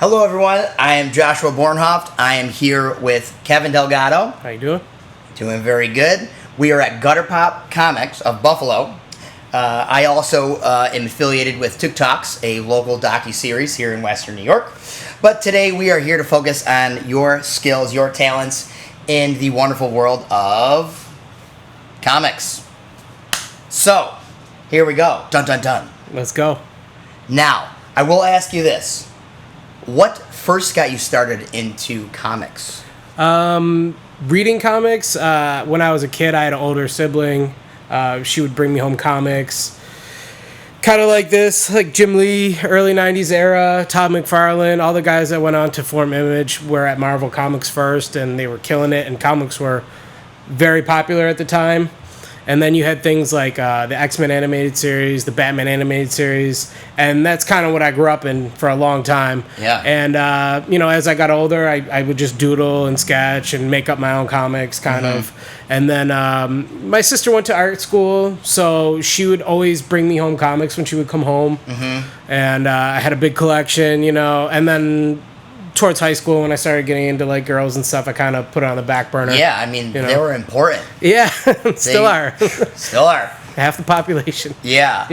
Hello, everyone. I am Joshua Bornhoeft. I am here with Kevin Delgado. How you doing? Doing very good. We are at Gutter Pop Comics of Buffalo. I also am affiliated with Tuk Talks, a local docu-series here in Western New York. But today we are here to focus on your skills, your talents in the wonderful world of comics. So, here we go. Dun, dun, dun. Let's go. Now, I will ask you this. What first got you started into comics? Reading comics. When I was a kid, I had an older sibling. She would bring me home comics. Kind of like this, like Jim Lee, early 90s era, Todd McFarlane, all the guys that went on to form Image were at Marvel Comics first, and they were killing it, and comics were very popular at the time. And then you had things like the X-Men animated series, the Batman animated series, and that's kind of what I grew up in for a long time. Yeah. And, as I got older, I would just doodle and sketch and make up my own comics, kind of. And then my sister went to art school, so she would always bring me home comics when she would come home. And I had a big collection, and then towards high school, when I started getting into like girls and stuff, I kind of put it on the back burner. Yeah, I mean, they were important. Yeah, still are. Still are. Half the population. Yeah.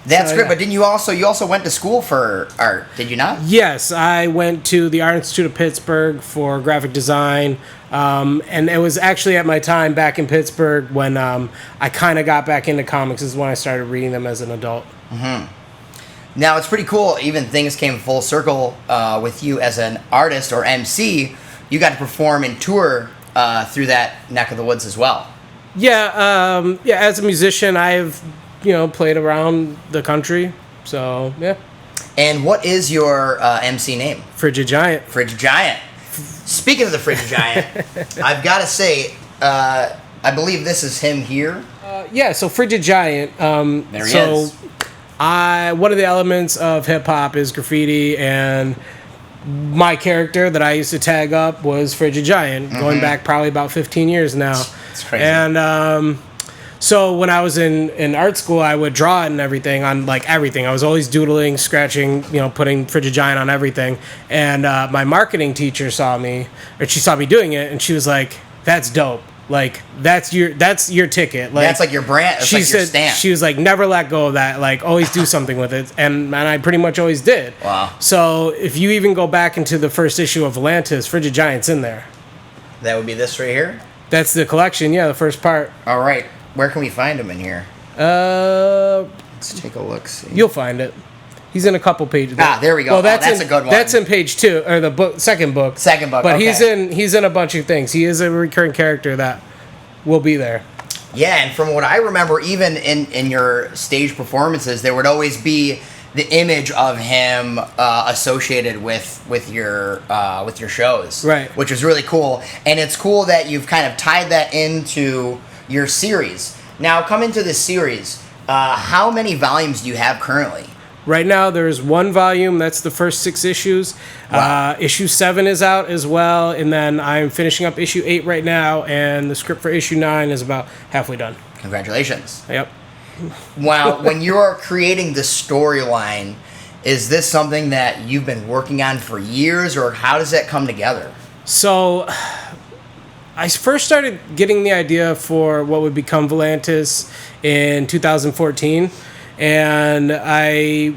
That's So, great, yeah. but didn't you also went to school for art, did you not? Yes, I went to the Art Institute of Pittsburgh for graphic design, and it was actually at my time back in Pittsburgh when I kind of got back into comics. This is when I started reading them as an adult. Now, it's pretty cool, even things came full circle with you as an artist or MC. You got to perform and tour through that neck of the woods as well. Yeah, as a musician, I've played around the country, so yeah. And what is your MC name? Frigid Giant. Frigid Giant. Speaking of the Frigid Giant, I've got to say, I believe this is him here. So Frigid Giant. There he is. One of the elements of hip hop is graffiti, and my character that I used to tag up was Frigid Giant, going back probably about 15 years now. It's crazy. And so when I was in art school, I would draw it and everything on like everything. I was always doodling, scratching, putting Frigid Giant on everything. And my marketing teacher saw me doing it, and she was like, "That's dope. Like that's your ticket. Like That's like your brand. That's like your stamp." She was like, "Never let go of that. Like always do something with it." And I pretty much always did. Wow. So if you even go back into the first issue of Volantis, Frigid Giant's in there. That would be this right here? That's the collection. Yeah, the first part. All right. Where can we find him in here? Let's take a look. See. You'll find it. He's in a couple pages. There we go. Well, that's a good one. That's in page 2, or the second book. But okay. he's in a bunch of things. He is a recurring character that will be there. Yeah, and from what I remember, even in your stage performances, there would always be the image of him associated with your shows, right? Which is really cool, and it's cool that you've kind of tied that into your series. Now, come into this series. How many volumes do you have currently? Right now, there's one volume. That's the first 6 issues. Wow. Issue 7 is out as well, and then I'm finishing up issue 8 right now, and the script for issue 9 is about halfway done. Congratulations. Yep. Wow, when you're creating the storyline, is this something that you've been working on for years, or how does that come together? So, I first started getting the idea for what would become Volantis in 2014. And I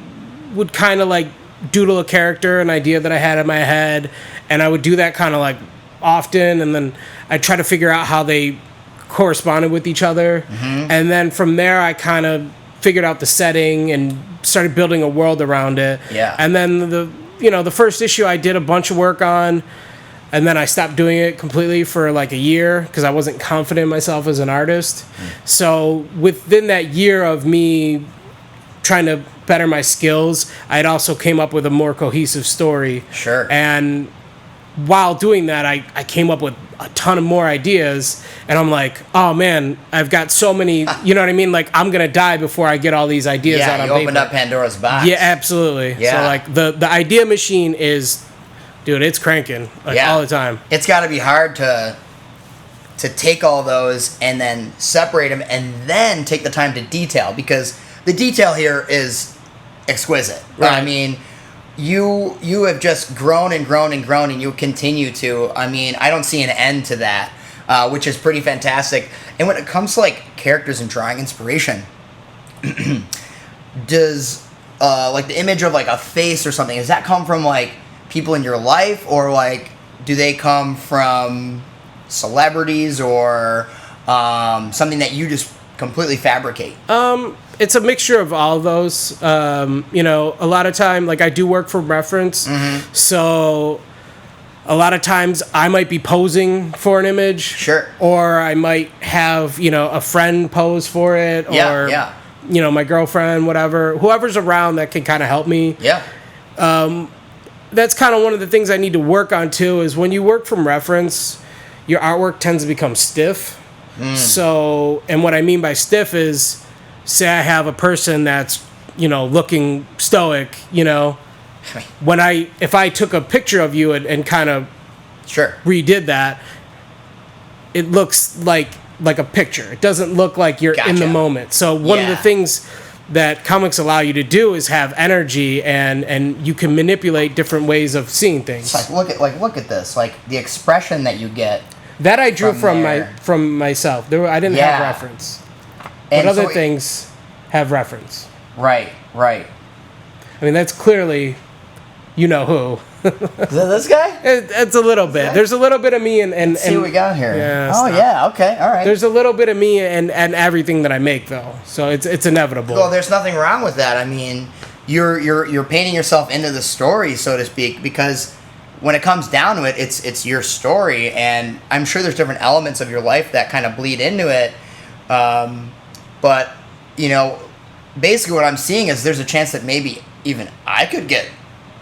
would kind of like doodle a character, an idea that I had in my head, and I would do that kind of like often, and then I'd try to figure out how they corresponded with each other. And then from there, I kind of figured out the setting and started building a world around it. Yeah. And then the first issue I did a bunch of work on, and then I stopped doing it completely for like a year because I wasn't confident in myself as an artist. So within that year of me trying to better my skills, I'd also came up with a more cohesive story. Sure. And while doing that, I came up with a ton of more ideas, and I'm like, oh man, I've got so many, you know what I mean? Like, I'm going to die before I get all these ideas out on paper. Yeah, you opened up Pandora's box. Yeah, absolutely. Yeah. So like the idea machine is, dude, it's cranking all the time. It's got to be hard to take all those and then separate them and then take the time to detail, because the detail here is exquisite. Right. I mean, you have just grown and grown and grown, and you continue to. I mean, I don't see an end to that, which is pretty fantastic. And when it comes to like characters and drawing inspiration, does like the image of like a face or something, does that come from like people in your life, or like do they come from celebrities, or something that you just completely fabricate? It's a mixture of all of those. You know, a lot of time, like I do work from reference, so a lot of times I might be posing for an image, Sure. or I might have, you know, a friend pose for it, or you know, my girlfriend, whatever, whoever's around that can kind of help me. Yeah. That's kind of one of the things I need to work on too, is when you work from reference, your artwork tends to become stiff. So, and what I mean by stiff is, say I have a person that's, you know, looking stoic, you know, if I took a picture of you and kind of Sure. redid that, it looks like a picture. It doesn't look like you're in the Gotcha. moment. So one of the things that comics allow you to do is have energy, and you can manipulate different ways of seeing things. It's like look at this, like the expression that you get. That I drew from there. myself. I didn't have reference. And But other so things have reference. Right. I mean, that's clearly, you know who. Is that this guy? It's a little bit. There's a little bit of me and Let's see what we got here. Yeah, oh stop. yeah. Okay. All right. There's a little bit of me and everything that I make, though. So it's inevitable. Well, there's nothing wrong with that. I mean, you're painting yourself into the story, so to speak, because when it comes down to it, it's your story, and I'm sure there's different elements of your life that kind of bleed into it. But you know, basically, what I'm seeing is there's a chance that maybe even I could get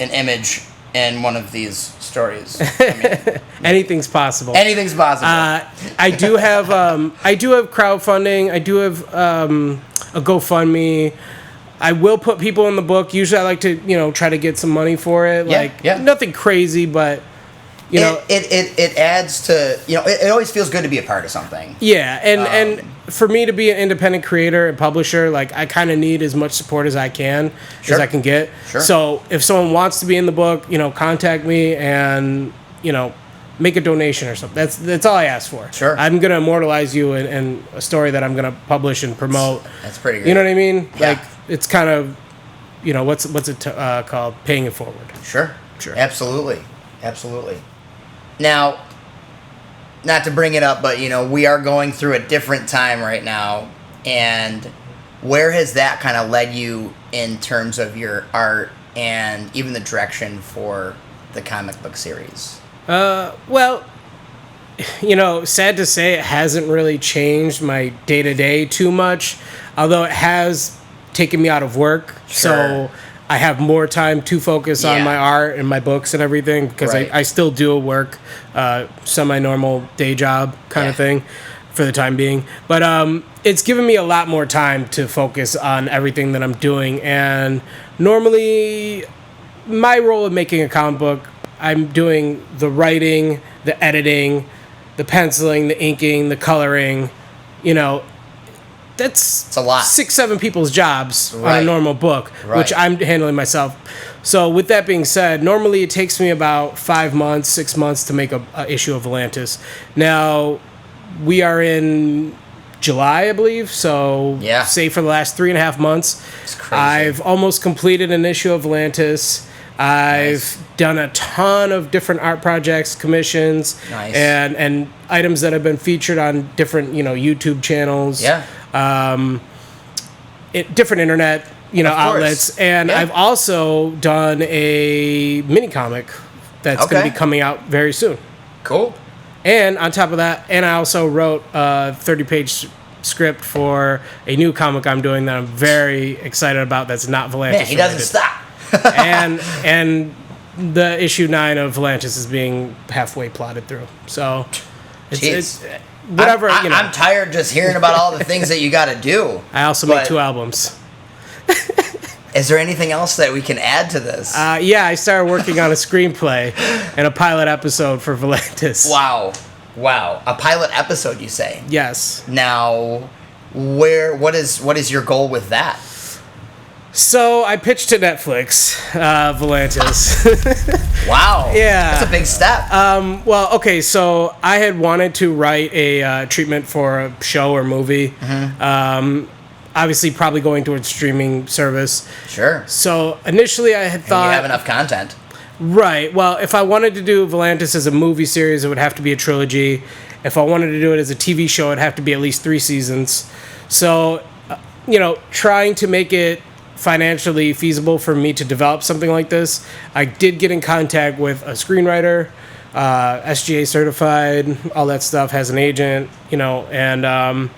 an image in one of these stories. I mean, Anything's possible. anything's possible. I do have crowdfunding. I do have a GoFundMe. I will put people in the book. Usually, I like to, you know, try to get some money for it. Nothing crazy, but you know, it adds to, you know, it always feels good to be a part of something. Yeah, and for me to be an independent creator and publisher, like I kind of need as much support as I can, as I can get. Sure. So if someone wants to be in the book, you know, contact me and, you know, make a donation or something. That's all I ask for. Sure. I'm gonna immortalize you in a story that I'm gonna publish and promote. That's pretty good. You know what I mean? Yeah. Like it's kind of, you know, what's it called? Paying it forward. Sure. Absolutely. Now, not to bring it up, but, you know, we are going through a different time right now. And where has that kind of led you in terms of your art and even the direction for the comic book series? Well, you know, sad to say, it hasn't really changed my day-to-day too much, although it has taken me out of work. Sure. So I have more time to focus on my art and my books and everything, because Right. I still do work, semi-normal day job kind of thing for the time being. But it's given me a lot more time to focus on everything that I'm doing. And normally, my role in making a comic book, I'm doing the writing, the editing, the penciling, the inking, the coloring. You know, it's a lot. 6-7 people's jobs on a Right. normal book, which Right. I'm handling myself. So with that being said, normally it takes me about 5 months, 6 months to make a issue of Volantis. Now, we are in July, I believe, so say for the last 3.5 months, It's crazy. I've almost completed an issue of Volantis. I've done a ton of different art projects, commissions, and items that have been featured on different, you know, YouTube channels. Different internet, you know, outlets. And I've also done a mini comic that's going to be coming out very soon. Cool. And on top of that, and I also wrote a 30-page script for a new comic I'm doing that I'm very excited about. That's not Volantis. Man, he doesn't stop. and the issue 9 of Volantis is being halfway plotted through. So it's whatever. I'm tired just hearing about all the things that you got to do. I also made 2 albums. Is there anything else that we can add to this? I started working on a screenplay and a pilot episode for Volantis. Wow. A pilot episode, you say? Yes. Now, what is your goal with that? So I pitched to Netflix, Volantis. Wow. Yeah. That's a big step. Well, okay, so I had wanted to write a treatment for a show or movie. Obviously, probably going towards streaming service. Sure. So initially, I had thought you have enough content. Right. Well, if I wanted to do Volantis as a movie series, it would have to be a trilogy. If I wanted to do it as a TV show, it'd have to be at least 3 seasons. So, trying to make it financially feasible for me to develop something like this, I did get in contact with a screenwriter, SGA certified, all that stuff, has an agent, and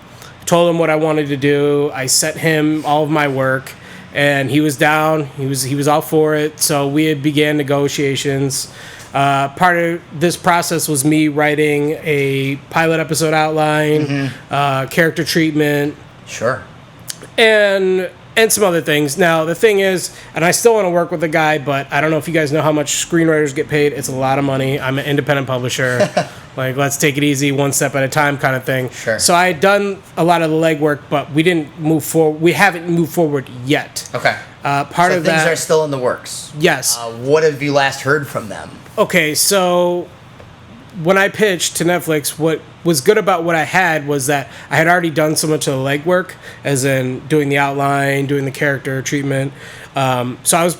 told him what I wanted to do. I sent him all of my work, and he was down. He was all for it. So we had began negotiations. Part of this process was me writing a pilot episode outline, character treatment, sure, and some other things. Now the thing is, and I still want to work with the guy, but I don't know if you guys know how much screenwriters get paid. It's a lot of money. I'm an independent publisher. Like, let's take it easy, one step at a time kind of thing. Sure. So I had done a lot of the legwork, but we didn't move forward. We haven't moved forward yet. Okay. Part so of things that are still in the works. Yes. What have you last heard from them? Okay, so when I pitched to Netflix, what was good about what I had was that I had already done so much of the legwork, as in doing the outline, doing the character treatment. So I was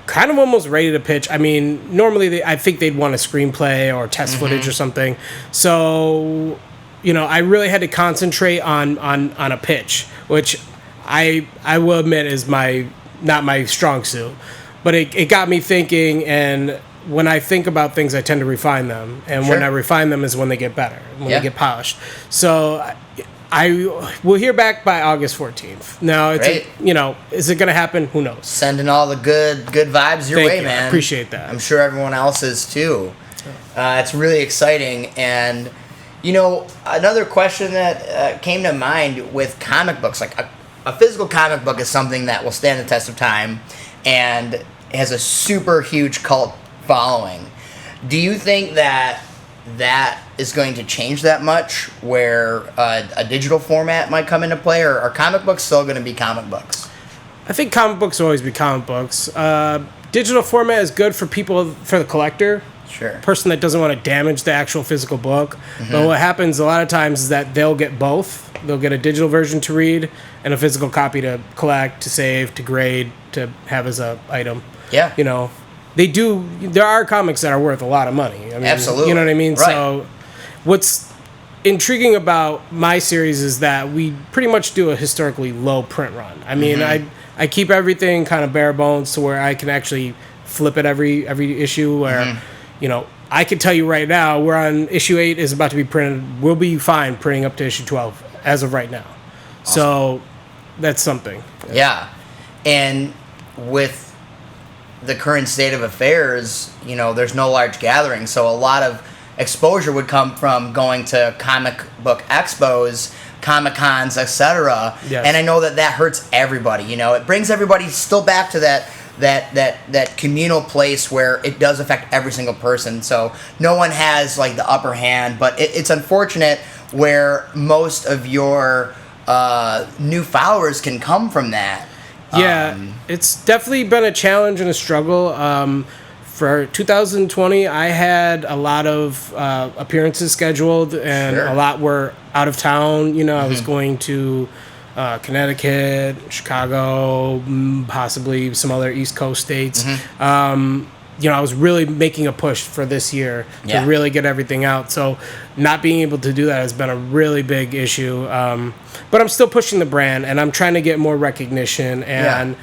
kind of almost ready to pitch. I mean, normally I think they'd want a screenplay or test footage or something. So, I really had to concentrate on a pitch, which I will admit is not my strong suit. But it got me thinking, and when I think about things, I tend to refine them. And when I refine them is when they get better, when they get polished. So I will hear back by August 14th. Now, it's is it going to happen? Who knows? Sending all the good vibes your way, man. I appreciate that. I'm sure everyone else is too. It's really exciting. And, another question that came to mind with comic books, like a physical comic book is something that will stand the test of time and has a super huge cult following. Do you think that is going to change that much, where a digital format might come into play, or are comic books still going to be comic books? I think comic books will always be comic books. Digital format is good for the collector. Sure. Person that doesn't want to damage the actual physical book. But what happens a lot of times is that they'll get both. They'll get a digital version to read and a physical copy to collect, to save, to grade, to have as a item. Yeah. They do. There are comics that are worth a lot of money. I mean, absolutely. You know what I mean? Right. So what's intriguing about my series is that we pretty much do a historically low print run. I mean, I keep everything kind of bare bones to where I can actually flip it every issue where, I can tell you right now, we're on issue 8 is about to be printed. We'll be fine printing up to issue 12 as of right now. Awesome. So that's something. Yeah. And with the current state of affairs, there's no large gathering, so a lot of exposure would come from going to comic book expos, Comic Cons, etc. Yes. And I know that hurts everybody. It brings everybody still back to that communal place where it does affect every single person. So no one has like the upper hand, but it's unfortunate where most of your new followers can come from that. Yeah, it's definitely been a challenge and a struggle. For 2020, I had a lot of appearances scheduled, and a lot were out of town. I was going to Connecticut, Chicago, possibly some other East Coast states. I was really making a push for this year to really get everything out. So not being able to do that has been a really big issue. But I'm still pushing the brand, and I'm trying to get more recognition. And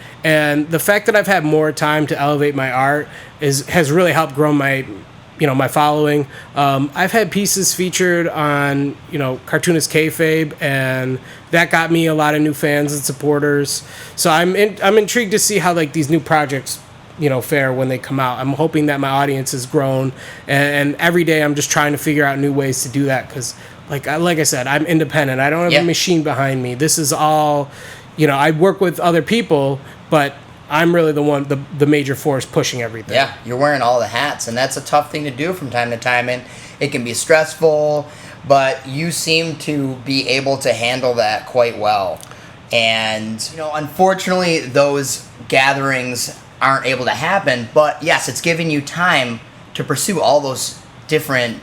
the fact that I've had more time to elevate my art has really helped grow my following. I've had pieces featured on, Cartoonist Kayfabe, and that got me a lot of new fans and supporters. So I'm intrigued to see how these new projects fare when they come out. I'm hoping that my audience has grown, and every day I'm just trying to figure out new ways to do that, because like I said, I'm independent. I don't have a machine behind me. This is all, I work with other people, but I'm really the major force pushing everything. Yeah, you're wearing all the hats, and that's a tough thing to do from time to time, and it can be stressful, but you seem to be able to handle that quite well. And, unfortunately, those gatherings aren't able to happen. But yes, it's giving you time to pursue all those different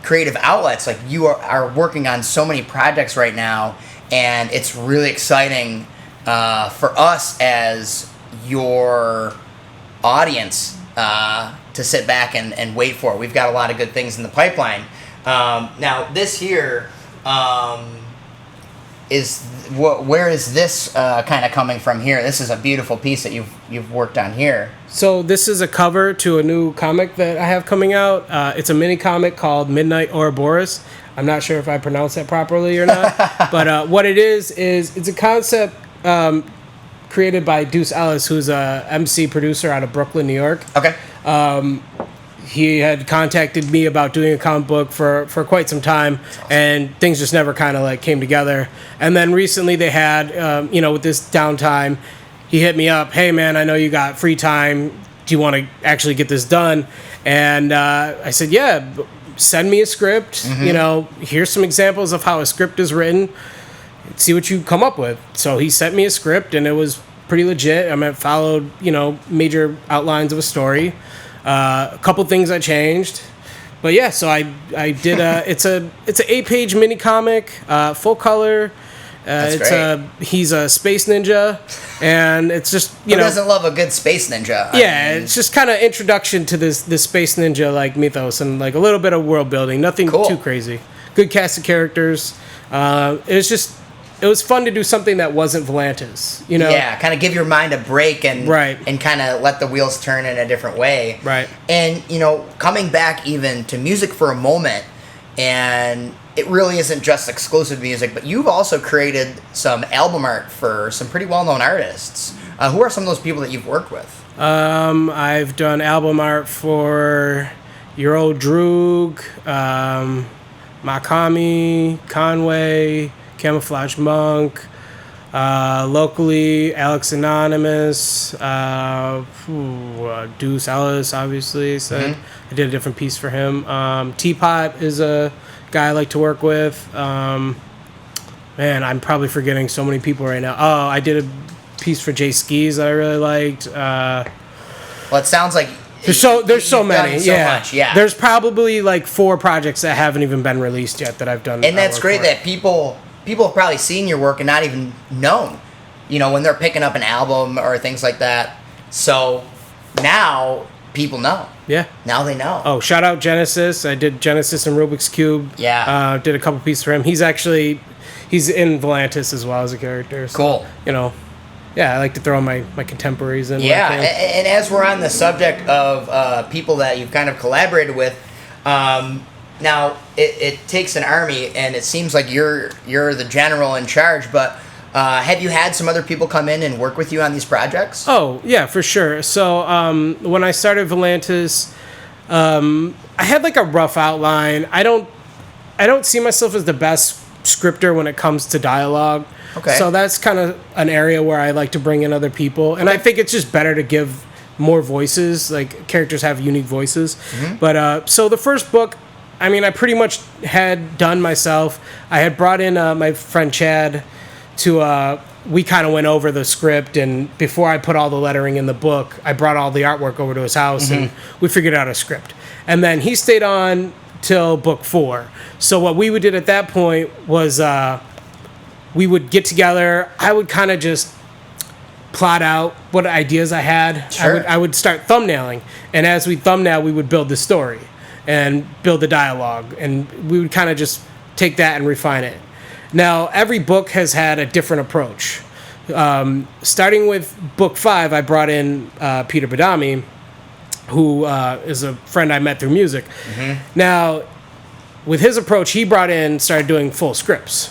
creative outlets. Like, you are working on so many projects right now, and it's really exciting for us as your audience to sit back and wait for. We've got a lot of good things in the pipeline. Now, this here where is this kind of coming from here? This is a beautiful piece that you've worked on here. So this is a cover to a new comic that I have coming out. It's a mini comic called Midnightboris. I'm not sure if I pronounced that properly or not, but what it is it's a concept created by Deuce Ellis, who's a MC producer out of Brooklyn, New York. Okay. He had contacted me about doing a comic book for quite some time, and things just never kind of like came together. And then recently they had, with this downtime, he hit me up, hey man, I know you got free time. Do you want to actually get this done? And I said, yeah, send me a script. Mm-hmm. Here's some examples of how a script is written. See what you come up with. So he sent me a script, and it was pretty legit. I mean, it followed, major outlines of a story. A couple things I changed, but yeah. So I did it's an 8-page mini comic, full color. That's great. He's a space ninja, and it's just Who doesn't love a good space ninja? It's just kind of introduction to this space ninja like mythos, and like a little bit of world building. Nothing too crazy. Good cast of characters. It was fun to do something that wasn't Volantis, Yeah, kind of give your mind a break and right. and kind of let the wheels turn in a different way. Right. And, coming back even to music for a moment, and it really isn't just exclusive music, but you've also created some album art for some pretty well-known artists. Who are some of those people that you've worked with? I've done album art for Your Old Droog, Makami, Conway, Camouflage Monk, locally Alex Anonymous, Deuce Ellis, obviously said. I did a different piece for him. Teapot is a guy I like to work with. Man, I'm probably forgetting so many people right now. Oh, I did a piece for Jay Skis that I really liked. Well, it sounds like there's so many. Much, yeah. There's probably like 4 projects that haven't even been released yet that I've done. And that's great that people have probably seen your work and not even known, when they're picking up an album or things like that. So now people know. Yeah. Now they know. Oh, shout out Genesis. I did Genesis and Rubik's Cube. Yeah. Did a couple pieces for him. He's in Volantis as well as a character. So, cool. Yeah, I like to throw in my contemporaries in. Yeah, and as we're on the subject of people that you've kind of collaborated with, now it takes an army, and it seems like you're the general in charge. But have you had some other people come in and work with you on these projects? Oh yeah, for sure. So when I started Volantis, I had like a rough outline. I don't see myself as the best scripter when it comes to dialogue. Okay. So that's kind of an area where I like to bring in other people. And I think it's just better to give more voices. Like, characters have unique voices. Mm-hmm. But so the first book, I pretty much had done myself. I had brought in my friend Chad to, we kind of went over the script. And before I put all the lettering in the book, I brought all the artwork over to his house, mm-hmm. and we figured out a script. And then he stayed on till book 4. So what we did at that point was we would get together. I would kind of just plot out what ideas I had. Sure. I would start thumbnailing. And as we thumbnail, we would build the story and build the dialogue. And we would kind of just take that and refine it. Now, every book has had a different approach. Starting with book 5, I brought in Peter Badami, who is a friend I met through music. Mm-hmm. Now, with his approach, he started doing full scripts,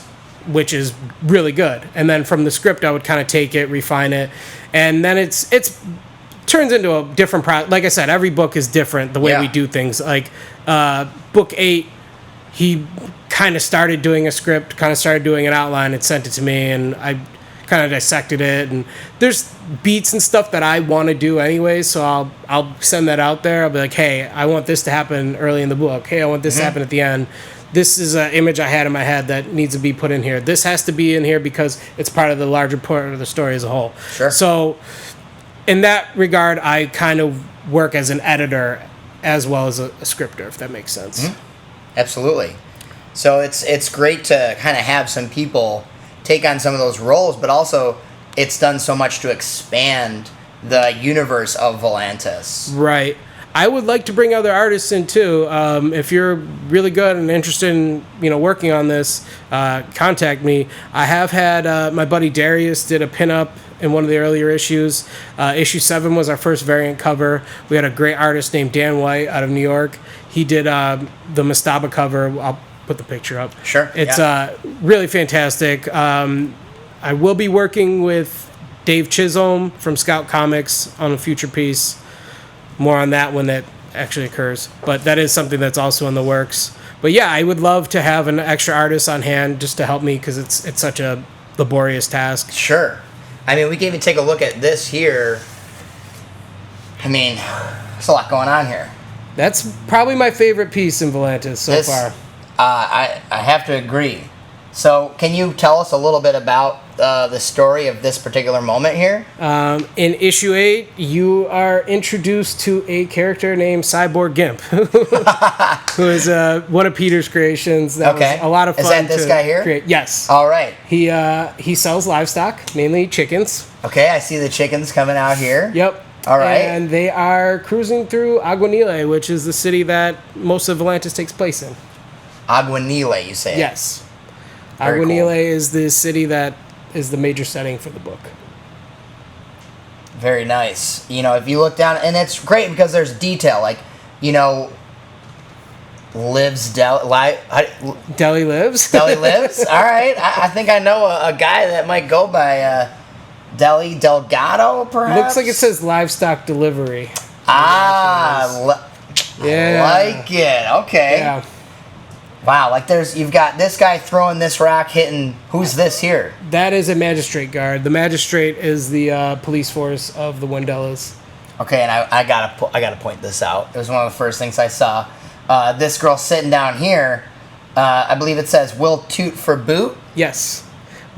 which is really good. And then from the script, I would kind of take it, refine it, and then it's turns into a different like I said, every book is different the way we do things. Like book 8, he kind of started doing a script, kind of started doing an outline, and sent it to me, and I kind of dissected it. And there's beats and stuff that I want to do anyway, so I'll send that out there. I'll be like, hey, I want this to happen early in the book. Hey, I want this to happen at the end. this is an image I had in my head that needs to be put in here. This has to be in here because it's part of the larger part of the story as a whole. Sure. So in that regard, I kind of work as an editor as well as a scripter, if that makes sense. Absolutely. So it's great to kind of have some people take on some of those roles, but also it's done so much to expand the universe of Volantis. Right. I would like to bring other artists in too. If you're really good and interested in working on this, contact me. I have had my buddy Darius did a pinup in one of the earlier issues. Issue 7 was our first variant cover. We had a great artist named Dan White out of New York. He did the Mastaba cover. I'll put the picture up. Sure. It's really fantastic. I will be working with Dave Chisholm from Scout Comics on a future piece. More on that when that actually occurs. But that is something that's also in the works. But yeah, I would love to have an extra artist on hand just to help me because it's such a laborious task. Sure. I mean, we can even take a look at this here. I mean, there's a lot going on here. That's probably my favorite piece in Volantis so far. I have to agree. So, can you tell us a little bit about the story of this particular moment here? In issue 8, you are introduced to a character named Cyborg Gimp, who is one of Peter's creations. That was a lot of fun. Is that this guy here? Create. Yes. All right. He sells livestock, mainly chickens. Okay, I see the chickens coming out here. Yep. All right. And they are cruising through Aguanile, which is the city that most of Volantis takes place in. Aguanile, you say? Yes. Very Aguanile cool. is the city that is the major setting for the book. Very nice. If you look down, and it's great because there's detail. Like, lives Deli lives. Deli lives. All right. I think I know a guy that might go by Deli Delgado, perhaps. Looks like it says livestock delivery. Yeah. Like it. Okay. Yeah. Wow, like you've got this guy throwing this rock, hitting. Who's this here? That is a magistrate guard. The magistrate is the police force of the Wendellas. Okay, and I gotta point this out. It was one of the first things I saw. This girl sitting down here. I believe it says "Will toot for boot." Yes,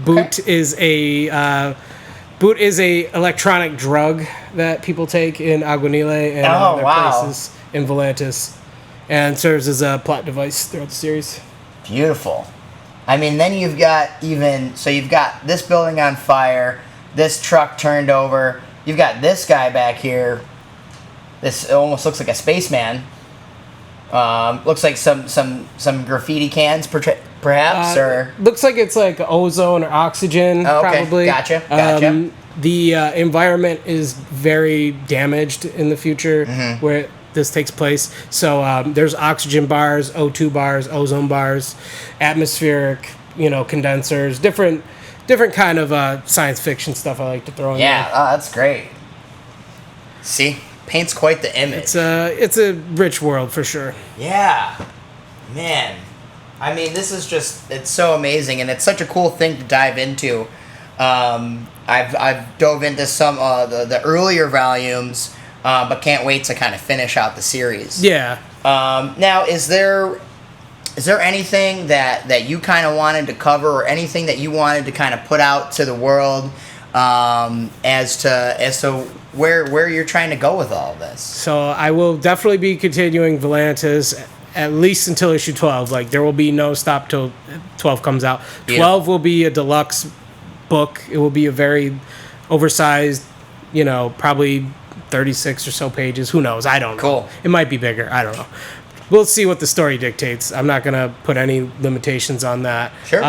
boot is a electronic drug that people take in Aguanile and other places in Volantis. And serves as a plot device throughout the series. Beautiful. I mean, then you've got you've got this building on fire, this truck turned over. You've got this guy back here. This almost looks like a spaceman. Looks like some graffiti cans, perhaps, or looks like it's like ozone or oxygen. Oh, okay. Probably. Gotcha. The environment is very damaged in the future, where this takes place. So there's oxygen bars, O2 bars, ozone bars, atmospheric, condensers, different kind of science fiction stuff I like to throw in there. Yeah, that's great. See, paints quite the image. It's a rich world for sure. Yeah, man. I mean, this is it's so amazing, and it's such a cool thing to dive into. I've dove into some the earlier volumes. But can't wait to kind of finish out the series. Yeah. Now, is there anything that you kind of wanted to cover, or anything that you wanted to kind of put out to the world, as to where you're trying to go with all of this? So I will definitely be continuing Volantis at least until issue 12. Like, there will be no stop till 12 comes out. Beautiful. 12 will be a deluxe book. It will be a very oversized, probably 36 or so pages. Who knows? I don't know. Cool. It might be bigger. I don't know. We'll see what the story dictates. I'm not going to put any limitations on that. Sure.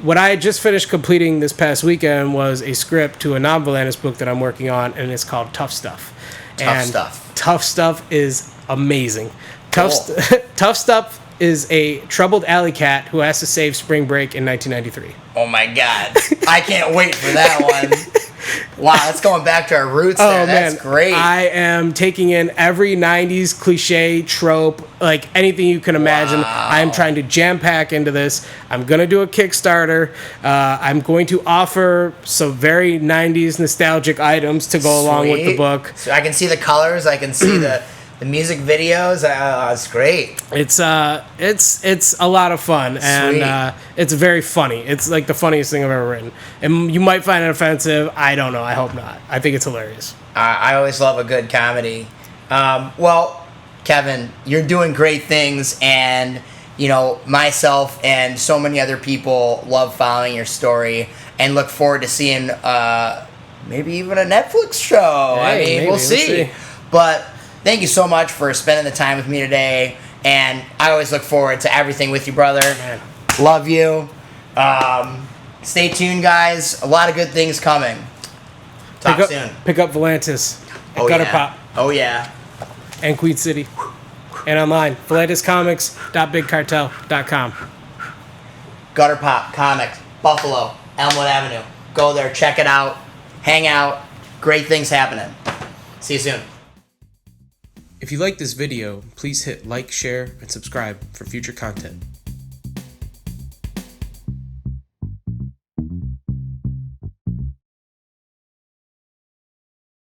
What I just finished completing this past weekend was a script to a non-Volantis book that I'm working on, and it's called Tough Stuff. Tough Stuff is amazing. Cool. Tough Stuff is a troubled alley cat who has to save spring break in 1993. Oh my God. I can't wait for that one. Wow, that's going back to our roots there. That's great. I am taking in every 90s cliche trope, like anything you can imagine. Wow. I am trying to jam pack into this. I'm going to do a Kickstarter. I'm going to offer some very 90s nostalgic items to go along with the book. So I can see the colors. I can see The music videos, it's great. It's a lot of fun, and it's very funny. It's like the funniest thing I've ever written. And you might find it offensive. I don't know. I hope not. I think it's hilarious. I always love a good comedy. Well, Kevin, you're doing great things, and myself and so many other people love following your story and look forward to seeing maybe even a Netflix show. Hey, we'll see. But thank you so much for spending the time with me today, and I always look forward to everything with you, brother. Man. Love you. Stay tuned, guys. A lot of good things coming. Talk soon. Pick up Volantis at Gutter Pop. Oh, yeah. And Queen City. And online, VolantisComics.BigCartel.com. Gutter Pop Comics, Buffalo, Elmwood Avenue. Go there, check it out, hang out. Great things happening. See you soon. If you like this video, please hit like, share, and subscribe for future content.